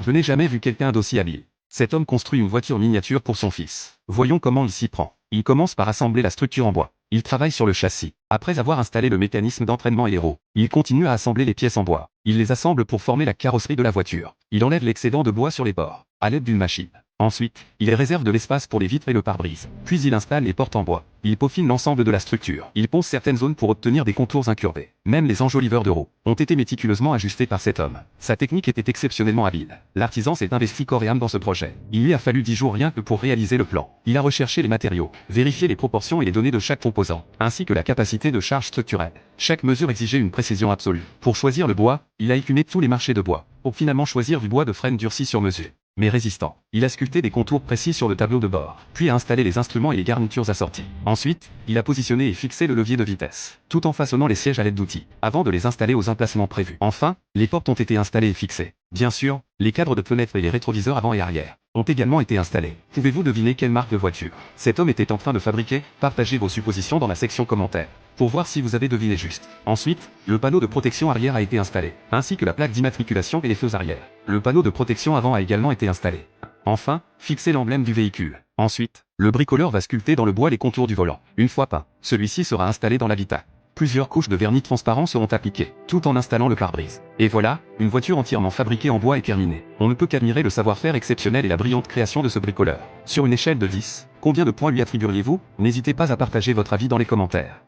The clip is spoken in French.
Je n'ai jamais vu quelqu'un d'aussi habile. Cet homme construit une voiture miniature pour son fils. Voyons comment il s'y prend. Il commence par assembler la structure en bois. Il travaille sur le châssis. Après avoir installé le mécanisme d'entraînement et les roues, il continue à assembler les pièces en bois. Il les assemble pour former la carrosserie de la voiture. Il enlève l'excédent de bois sur les bords, à l'aide d'une machine. Ensuite, il réserve de l'espace pour les vitres et le pare-brise. Puis il installe les portes en bois. Il peaufine l'ensemble de la structure. Il ponce certaines zones pour obtenir des contours incurvés. Même les enjoliveurs de roues ont été méticuleusement ajustés par cet homme. Sa technique était exceptionnellement habile. L'artisan s'est investi corps et âme dans ce projet. Il lui a fallu 10 jours rien que pour réaliser le plan. Il a recherché les matériaux, vérifié les proportions et les données de chaque composant, ainsi que la capacité de charge structurelle. Chaque mesure exigeait une précision absolue. Pour choisir le bois, il a écumé tous les marchés de bois, pour finalement choisir du bois de frêne durci sur mesure, mais résistant. Il a sculpté des contours précis sur le tableau de bord, puis a installé les instruments et les garnitures assorties. Ensuite, il a positionné et fixé le levier de vitesse, tout en façonnant les sièges à l'aide d'outils, avant de les installer aux emplacements prévus. Enfin, les portes ont été installées et fixées. Bien sûr, les cadres de fenêtres et les rétroviseurs avant et arrière ont également été installés. Pouvez-vous deviner quelle marque de voiture cet homme était en train de fabriquer? Partagez vos suppositions dans la section commentaires, pour voir si vous avez deviné juste. Ensuite, le panneau de protection arrière a été installé, ainsi que la plaque d'immatriculation et les feux arrière. Le panneau de protection avant a également été installé. Enfin, fixez l'emblème du véhicule. Ensuite, le bricoleur va sculpter dans le bois les contours du volant. Une fois peint, celui-ci sera installé dans l'habitacle. Plusieurs couches de vernis transparent seront appliquées, tout en installant le pare-brise. Et voilà, une voiture entièrement fabriquée en bois est terminée. On ne peut qu'admirer le savoir-faire exceptionnel et la brillante création de ce bricoleur. Sur une échelle de 10, combien de points lui attribueriez-vous? N'hésitez pas à partager votre avis dans les commentaires.